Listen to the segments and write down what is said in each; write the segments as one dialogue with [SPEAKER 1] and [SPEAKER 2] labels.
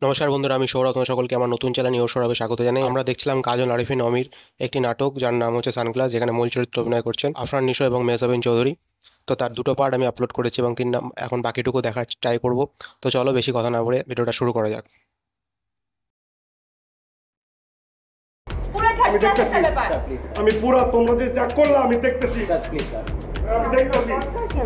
[SPEAKER 1] নমস্কার বন্ধুরা, আমি সৌরভ। তোমার সকলকে আমার নতুন চ্যানেল নিউ সৌরভে স্বাগত জানাই। আমরা দেখছিলাম কাজল আরিফিন অমির একটি নাটক, যার নাম হচ্ছে সানগ্লাস, যেখানে মূল চরিত্র অভিনয় করছেন আফরান নিশো এবং মেহজাবিন চৌধুরী। তো তার দুটো পার্ট আমি আপলোড করেছি এবং এখন বাকিটুকু দেখার ট্রাই করব। তো চলো বেশি কথা না বলে ভিডিওটা শুরু করা যাক।
[SPEAKER 2] আমি দেখতেছি, আমি পুরো তোমরা যে যা করলা আমি দেখতেছি।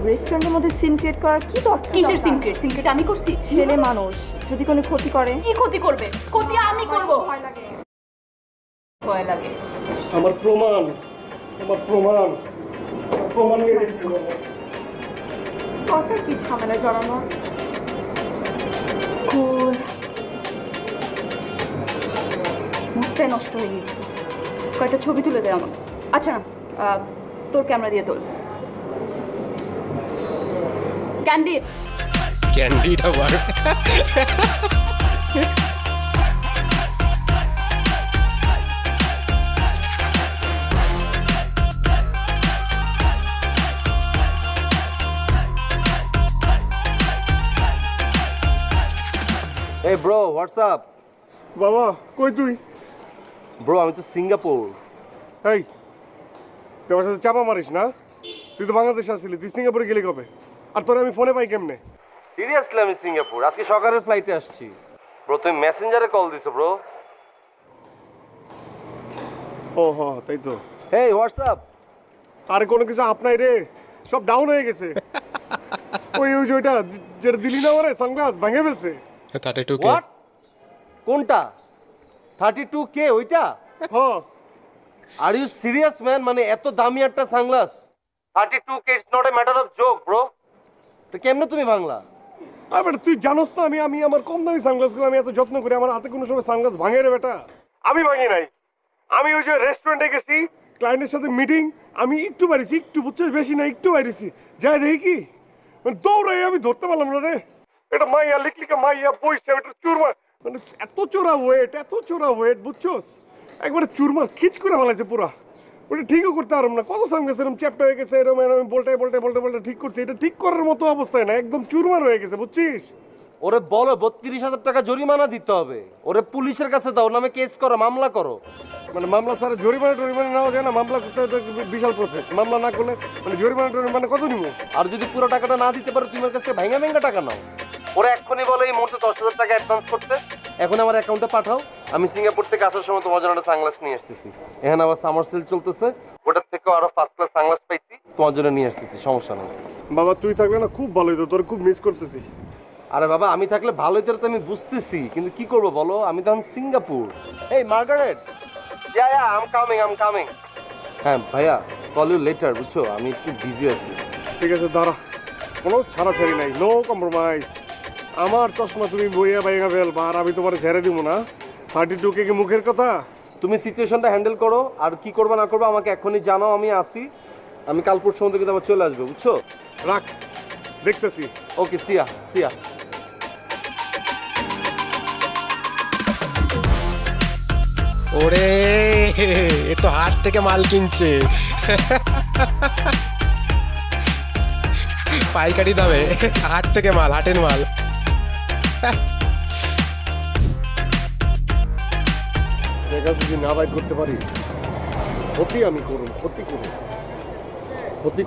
[SPEAKER 3] রেস্টুরেন্টের মধ্যে সিন ক্রিয়েট করার কি দরকার?
[SPEAKER 4] কিসের সিন ক্রিয়েট আমি করছি?
[SPEAKER 3] ছেলে মানুষ যদি কোনো ক্ষতি করে,
[SPEAKER 4] কি ক্ষতি করবে? ক্ষতি আমি করব। ভয় লাগে।
[SPEAKER 2] আমার প্রমাণ নিয়ে দেখতে হবে।
[SPEAKER 3] দরকার কি ঝামেলা জড়ানো?
[SPEAKER 4] কুল মুখটাই নষ্ট হয়ে গিয়েছিল। কয়েকটা ছবি তুলে দে আমাকে। আচ্ছা তোর ক্যামেরা দিয়ে তোল। ক্যান্ডিড
[SPEAKER 1] ক্যান্ডিড আবার
[SPEAKER 5] Hey bro, what's up?
[SPEAKER 2] বাবা কই তুই?
[SPEAKER 5] Bro, আমি তো সিঙ্গাপুর।
[SPEAKER 2] এই তুই আমার সাথে চাপা মারিস না। তুই তো বাংলাদেশে আসছিলি, তুই সিঙ্গাপুরে গেলি কবে? আর তোরে আমি ফোনে পাই কেমনে?
[SPEAKER 5] সিরিয়াসলি আমি সিঙ্গাপুর, আজকে সকালের ফ্লাইটে আসছি। ব্রো তুমি মেসেঞ্জারে কল দিছো ব্রো।
[SPEAKER 2] ও হ্যাঁ তাই তো।
[SPEAKER 5] Hey, what's up?
[SPEAKER 2] আর কোনো কিছু আপনাই রে, সব ডাউন হয়ে গেছে। ওই ওই যে ওইটা যেটা দিলি না ওরে সানগ্লাস ভেঙে ফেলছে।
[SPEAKER 1] তাতে টুকে
[SPEAKER 5] What? কোনটা? 32K ওইটা?
[SPEAKER 2] হ্যাঁ
[SPEAKER 5] Are you serious man? মানে এত দামি একটা sunglass? 32K, it's not a matter of joke bro. তো কেমনে তুমি বাংলা?
[SPEAKER 2] আবার তুই জানোস না আমি আমার কম দামি সানগ্লাসগুলো আমি এত যত্ন করি, আমার হাতে কোনো সময় সানগ্লাস ভাঙে রে বেটা। আমি ভাঙি নাই, আমি ওই যে রেস্টুরেন্টে গেছি, ক্লায়েন্টের সাথে মিটিং, আমি একটু বাইরেছি, একটু বুঝছিস বেশি না, একটু বাইরেছি, যাই দেখি কি মানে দৌড়াই আমি ধরতে পারলাম না রে। এটা মাইয়া লিকলিকা মাইয়া বইছে, এটা চুরমার, মানে এত চোরা ওয়েট বুঝছোস, একবারে চুরমার খিচ করে ফেলাইছে পুরা। ওটা ঠিকও করতে পারলাম না, কত সানগ্লাস এরকম চ্যাপ্টা হয়ে গেছে, এরকম এরকম বলতে ঠিক করছে, এটা ঠিক করার মতো অবস্থায় না, একদম চুরমার হয়ে গেছে বুঝছিস।
[SPEAKER 5] ওরে বলো 32,000 টাকা জরিমানা দিতে হবে। ওরে পুলিশের কাছে দাও, নামে কেস করো, মামলা করো।
[SPEAKER 2] মানে মামলা ছাড়া জরিমানা নেওয়া যায় না? মামলা করতে হবে তো বিশাল প্রসেস, মামলা না করলে মানে জরিমানা কত নিব?
[SPEAKER 5] আর যদি পুরো টাকাটা না দিতে পারো, তোমার কাছ থেকে ভেঙে টাকা নাও। ওরা এক্ষুনি বলে এই মুহূর্তে 10,000 টাকা অ্যাডভান্স করতে, এখন আমার অ্যাকাউন্টে পাঠাও। আমি সিঙ্গাপুর থেকে আসার সময় তোমার জন্য একটা সানগ্লাস নিয়ে আসতেছি। এখানে আবার সামার সেল চলতেছে, ওটার থেকেও আরো ফার্স্ট ক্লাস সানগ্লাস পাইছি, তোমার জন্য নিয়ে আসতেছি, সমস্যা নেই।
[SPEAKER 2] বাবা তুই থাকলে না খুব ভালো হতো, তোর খুব মিস করতেছি।
[SPEAKER 5] আরে বাবা আমি থাকলে ভালোই তো আমি বুঝতেছি, কিন্তু কি করবো বলো, আমি তখন সিঙ্গাপুর। এই মার্গারেট, আই এম কামিং। হ্যাঁ ভাইয়া, কল ইউ লেটার, বুঝছো আমি একটু বিজি আছি।
[SPEAKER 2] ঠিক আছে দাঁড়া, কোনো ছাড়াছাড়ি নাই, নো কম্প্রোমাইজ। আমার চশমা তুমি বইয়া বাইগা ফেলবা আর আমি তোমার ছেড়ে দিব না। 32K কি মুখের কথা?
[SPEAKER 5] তুমি সিচুয়েশনটা হ্যান্ডেল করো, আর কি করবা না করবা আমাকে এখনই জানাও, আমি আসি। আমি কাল পরশু মধ্যে কিন্তু আবার চলে আসবে, বুঝছো?
[SPEAKER 2] রাখ, দেখতেছি।
[SPEAKER 5] ওকে, সিয়া।
[SPEAKER 1] ওরে, এ তো হাট থেকে মাল কিনছে পাইকারি দামে, হাট থেকে মাল, হাটের মাল।
[SPEAKER 2] দেখা যদি না বাই করতে পারি, ক্ষতি আমি করুন, ক্ষতি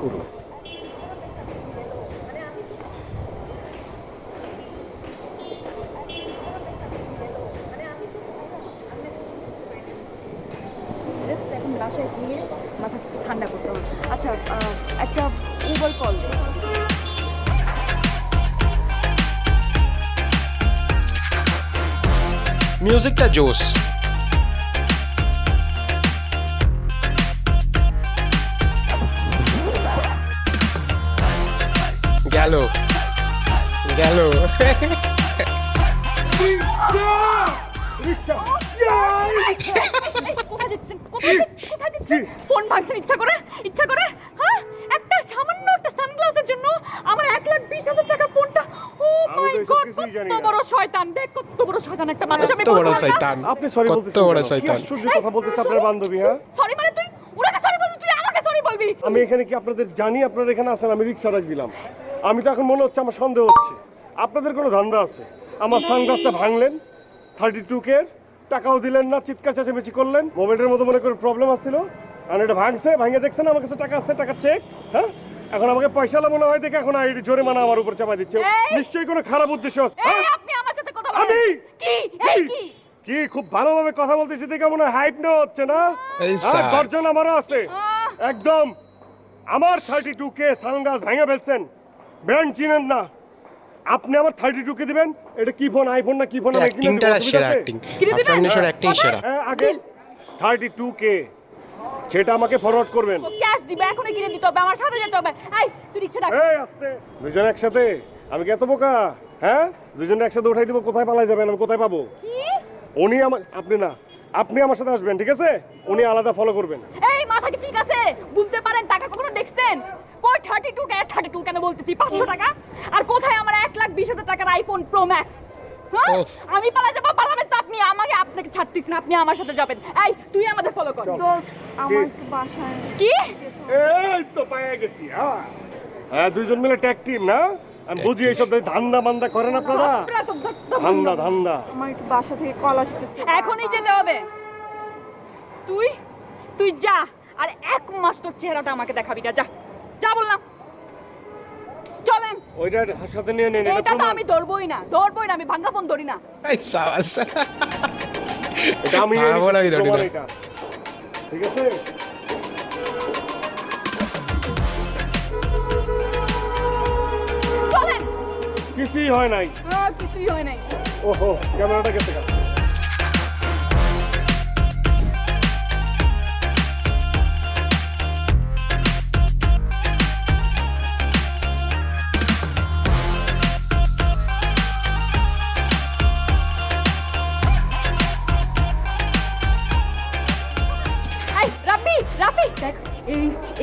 [SPEAKER 2] করুন।
[SPEAKER 3] জাস্ট এখন বাসায় গিয়ে মাথা একটু ঠান্ডা করতে হবে। আচ্ছা একটা উবার কল দে।
[SPEAKER 1] মিউজিকটা জোস। গেল
[SPEAKER 4] ফোন ভাঙছেন ইচ্ছা করে? হ্যাঁ, একটা সামান্য একটা সানগ্লাসের জন্য আমার 1,20,000 টাকা ফোনটা। ও মাই গড, কত বড় শয়তান! দেখ কত বড় শয়তান একটা মানুষ। আমি
[SPEAKER 1] কত বড় শয়তান!
[SPEAKER 2] আপনি সরি
[SPEAKER 1] কত
[SPEAKER 2] বলতেছেন,
[SPEAKER 1] বড়
[SPEAKER 2] কি
[SPEAKER 1] শয়তান!
[SPEAKER 2] আশ্চর্য কথা বলতেছে আপনার বান্ধবী। হ্যাঁ
[SPEAKER 4] সরি মানে তুই ওনাকে সরি বলছিস, তুই আমাকে সরি বলবি?
[SPEAKER 2] আমি এখানে কি আপনাদের জানি আপনারা এখানে আছেন? আমি রিক্সা রাখছিলাম, আমি তো এখন মনে হচ্ছে আমার সন্দেহ হচ্ছে আপনাদের কোনো ধান্দা আছে। আমার সানগ্লাসটা ভাঙলেন, 32K টাকাও দিলেন না, চিৎকার চেঁচামেচি করলেন, মোবাইলের মতো মনে করে প্রবলেম আসছিল, আর এটা ভাঙছে, ভাঙে দেখছেন আমার কাছে টাকা আছে, টাকার চেক। হ্যাঁ, এখন আমাকে পয়সা মনে হয় দেখে এখন আইডি জরিমানা আমার উপর চাপা দিচ্ছে।
[SPEAKER 4] এই!
[SPEAKER 2] নিশ্চয়ই কোনো খারাপ উদ্দেশ্য আছে।
[SPEAKER 4] এই আপনি আমার সাথে কথা বলেন
[SPEAKER 2] আমি?
[SPEAKER 4] কি এই কি
[SPEAKER 2] কি খুব ভালোভাবে কথা বলতেছি দেখে মনে হয় হাইপ নেওয়া হচ্ছে না?
[SPEAKER 1] এই
[SPEAKER 2] হ্যাঁ,
[SPEAKER 1] স্যার।
[SPEAKER 2] গর্জন আমারও আছে একদম। আমার 32K সানগ্লাস ভেঙে ফেলছেন, ব্র্যান্ড চিনেন না, আপনি আমার 32K দিবেন? এটা কি ফোন, আইফোন না কি ফোন?
[SPEAKER 1] অ্যাক্টিংটা সেরা অ্যাক্টিং, আফরান নিশোর অ্যাক্টিং সেরা।
[SPEAKER 2] আগে 32K সেটা আমাকে ফরওয়ার্ড করবেন।
[SPEAKER 4] ও ক্যাশ দিবে, এখনই কিনে দিতে হবে, আমার সাথে যেতে হবে। এই তুই রিকশা ডাক।
[SPEAKER 2] এই আস্তে, দুজন একসাথে? আমি কি এত বোকা? হ্যাঁ, দুজন একসাথে উঠাই দিব, কোথায় পালাই যাবেন, আমি কোথায় পাবো?
[SPEAKER 4] কি
[SPEAKER 2] উনি আমার, আপনি না, আপনি আমার সাথে আসবেন, ঠিক আছে? উনি আলাদা ফলো করবেন।
[SPEAKER 4] এই মাথা কি ঠিক আছে? বুঝতে পারেন টাকা কখনো দেখছেন? কই 32 কেন বলতেছি 500 টাকা? আর কোথায় আমার 1,20,000 টাকার আইফোন প্রো ম্যাক্স? হ্যাঁ,
[SPEAKER 1] ওফ।
[SPEAKER 4] আমি পালাবেন তো আপনি আমাকে, আপনাকে ছাড়তিস না, আপনি আমার সাথে যাবেন। এই তুই আমাদের ফলো কর।
[SPEAKER 3] দোস্ত আমার একটু বাসায়
[SPEAKER 4] কি
[SPEAKER 2] এই তো পেয়ে গেছি। হ্যাঁ হ্যাঁ, দুইজন মিলে ট্যাগ টিম না? আমি বুঝি এইসব ধান্দা মান্দা করেন আপনারা, ধান্দা ধান্দা।
[SPEAKER 3] আমার একটু বাসা থেকে কল আসতেছে।
[SPEAKER 4] এখনই যেতে হবে। তুই যা, আর 1 মাস তোর চেহারাটা আমাকে দেখাবি না। যা যা বললাম। চলেন।
[SPEAKER 2] ওইটা সাথে নিয়ে নিন,
[SPEAKER 4] এটা তো আমি ধরবই না, আমি ভাঙ্গা ফোন ধরি না।
[SPEAKER 1] এই সাবাস।
[SPEAKER 2] এটা আমি
[SPEAKER 1] ভাঙবো না, আমি ধরি না।
[SPEAKER 2] প্রমাণ এটা। ঠিক আছে?
[SPEAKER 4] চলেন।
[SPEAKER 2] কিছুই হয় নাই।
[SPEAKER 4] কিছুই হয় নাই।
[SPEAKER 2] ওহো, ক্যামেরাটা গেছে গা।
[SPEAKER 4] এই রাফি দেখ,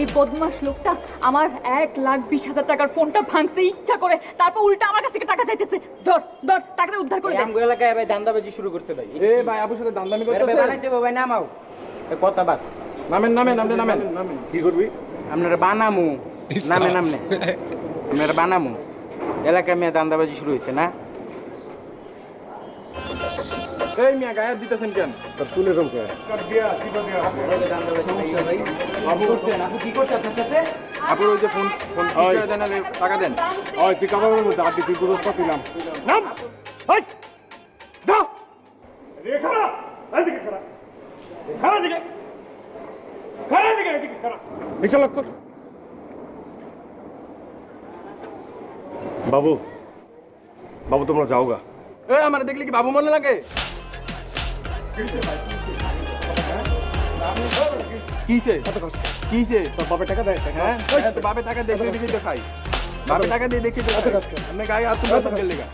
[SPEAKER 4] এই বদমাশ লোকটা আমার 1,20,000 টাকার ফোনটা ভাঙতে ইচ্ছা করে, তারপর উল্টা আমার কাছ থেকে টাকা চাইতেছে। ধর টাকাটা উদ্ধার করে দে।
[SPEAKER 6] আমগো এলাকায় ভাই দান্দাবাজি শুরু করছে ভাই।
[SPEAKER 7] এ ভাই আপুর সাথে দান্দামি
[SPEAKER 6] ভাই
[SPEAKER 7] করতেছে।
[SPEAKER 6] বানাইতে হবে ভাই, নামাও। কথা বাদ,
[SPEAKER 7] নামেন নামেন, আপনি নামেন।
[SPEAKER 2] কি করবি?
[SPEAKER 6] আপনারা বানামু, নামে নামনে আপনারা বানামু। এলাকায় মেয়ে দান্দাবাজি শুরু হয়েছে না?
[SPEAKER 7] এই মিয়া গায়ে হাত দিতেছেন কেন?
[SPEAKER 2] তোর চুলে রমকে কাট দিয়া, চিপা দিয়া।
[SPEAKER 6] আপু কি করছে আপনার সাথে?
[SPEAKER 7] আপুর ওই যে ফোন ফোন ঠিক করে দেন, আর টাকা দেন।
[SPEAKER 2] ওই তুই কামাবের মধ্যে আড্ডি, তুই বুঝতে দিলাম। নাম হাই দা, এদিকে খাড়া, এদিকে খাড়া, খাড়া দিকে, খাড়া দিকে, এদিকে খাড়া। নিচে লক্ষ্য। বাবু, বাবু তোমরা যাও গা।
[SPEAKER 7] এ আমার দেখলে কি বাবু মনে লাগে? কিসে কিসে?
[SPEAKER 2] তোর বাপের টাকা দেয়?
[SPEAKER 7] হ্যাঁ হ্যাঁ, তো বাপে টাকা দেখে দেখি তো খাই, বাপে টাকা দিয়ে দেখি তো খাই। আপনি গায়ে হাত তুলতে গেলে গা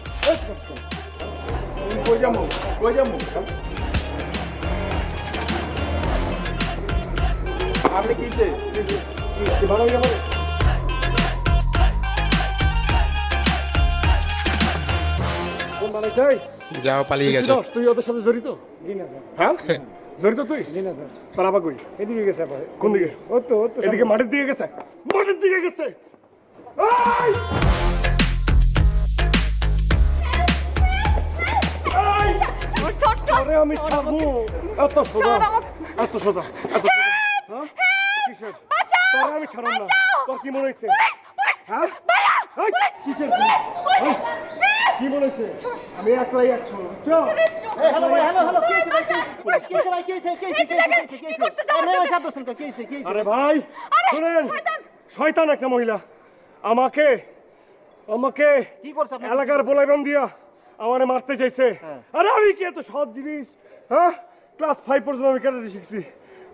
[SPEAKER 7] কই যামু, কই যামু? আপনি কিসে?
[SPEAKER 2] ভালো হয়ে যাবে। কোন বানাইছে?
[SPEAKER 1] যাও, পালিয়ে গেছে।
[SPEAKER 2] তুই ওদের সাথে জড়িত? হ্যাঁ, জড়িত তুই? তোর আবার কই? এদিকে গেছে। কোন দিকে? এদিকে মাঠের দিকে গেছে, মাঠের দিকে গেছে। এই! এই! আরে আমি ছাড়বো। এত সোজা, এত সোজা, এত সোজা। হ্যাঁ? কিসের? তোরে আমি ছাড়ব না। তোর কি মনে হয়েছে? হ্যাঁ? এই! কিসের পুলিশ? হ্যাঁ? কি মনে হয়েছে? আমি একলাই 100। চল। আরে ভাই শুনেন, শয়তান একটা মহিলা আমাকে আমাকে এলাকার বলাইবান দিয়া আমারে মারতে চাইছে। আরে আমি কি এত সব জিনিস, হ্যাঁ, ক্লাস 5 পর্যন্ত আমি ক্যারাটে শিখছি।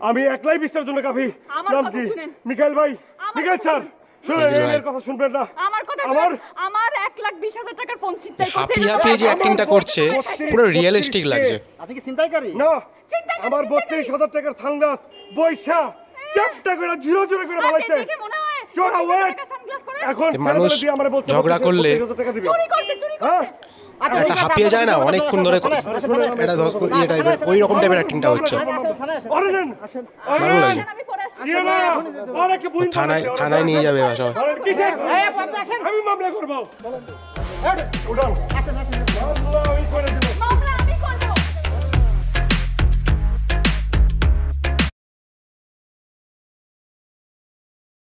[SPEAKER 2] আমি একলাই 20টার জন্য কাফি।
[SPEAKER 4] আমার
[SPEAKER 2] নাম
[SPEAKER 4] কথা
[SPEAKER 2] কি?
[SPEAKER 4] শুনেন।
[SPEAKER 2] মিকাইল ভাই। মিকাইল স্যার শুনেন,
[SPEAKER 1] মিকাইল
[SPEAKER 2] এই
[SPEAKER 1] ভাই।
[SPEAKER 2] মেয়ের কথা শুনবেন না।
[SPEAKER 4] আমার কথা
[SPEAKER 2] আমার
[SPEAKER 4] আমার 1,20,000 টাকার ফোন ছিনতাই করতে
[SPEAKER 1] হাঁপিয়ে হাঁপিয়ে যে অ্যাক্টিংটা করছে পুরো রিয়েলিস্টিক লাগছে।
[SPEAKER 2] আপনি কি চিন্তাইকারী? না, আমার 32,000 টাকার সানগ্লাস বৈশা চ্যাপটা করে জিরো জিরো করে বানাইছে।
[SPEAKER 4] দেখে মনে হয়
[SPEAKER 2] চোরা ওয়েট। এখন
[SPEAKER 1] এই মানুষ
[SPEAKER 2] ছেলেবেলা দিয়ে আমারে বলছে
[SPEAKER 1] ঝগড়া করলে
[SPEAKER 2] 32,000 টাকা দিবে।
[SPEAKER 4] চুরি করছে
[SPEAKER 2] হ্যাঁ,
[SPEAKER 1] একটা হাঁপিয়ে যায় না অনেকক্ষণ ধরে, এটা ধস্ত ইয়ে টাইপের, ওই রকম টাইপের অ্যাক্টিংটা হচ্ছে।
[SPEAKER 2] আরে নেন, আরে
[SPEAKER 1] দারুণ
[SPEAKER 2] নেন।
[SPEAKER 1] লাগছে।
[SPEAKER 4] আমি পরে আসছি।
[SPEAKER 2] ইয়ে না, আর একটা বুইন বানাইছে।
[SPEAKER 1] থানায় নিয়ে যাবে সব।
[SPEAKER 2] আরে কিসের? আমি মামলা করবো। উঠান। মামলা আমি করে দিব।
[SPEAKER 4] মামলা আমি করব।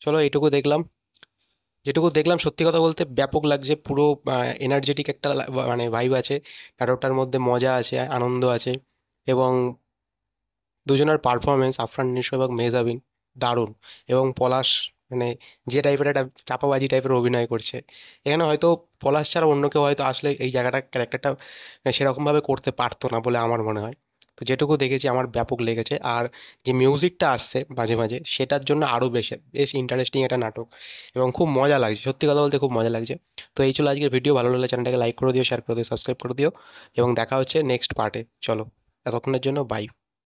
[SPEAKER 1] চলো এইটুকু দেখলাম, যেটুকু দেখলাম সত্যি কথা বলতে ব্যাপক লাগছে, পুরো এনার্জেটিক একটা মানে ভাইব আছে নাটকটার মধ্যে, মজা আছে, আনন্দ আছে, এবং দুজনের পারফরমেন্স আফরান নিশো এবং মেহজাবিন দারুণ, এবং পলাশ মানে যে টাইপের একটা চাপাবাজি টাইপের অভিনয় করছে এখানে, হয়তো পলাশ ছাড়া অন্য কেউ হয়তো আসলে এই জায়গাটা ক্যারেক্টারটা সেরকমভাবে করতে পারতো না বলে আমার মনে হয়। তো যেটুকু দেখেছি আমার ব্যাপক লেগেছে, আর যে মিউজিকটা আসছে মাঝে মাঝে সেটার জন্য আরও বেশ ইন্টারেস্টিং একটা নাটক, এবং খুব মজা লাগছে, সত্যি কথা বলতে খুব মজা লাগছে। তো এই ছিল আজকের ভিডিও, ভালো লাগলে চ্যানেলটাকে লাইক করে দিও, শেয়ার করে দিও, সাবস্ক্রাইব করে দিও, এবং দেখা হচ্ছে নেক্সট পার্টে। চলো, এতক্ষণের জন্য বাই।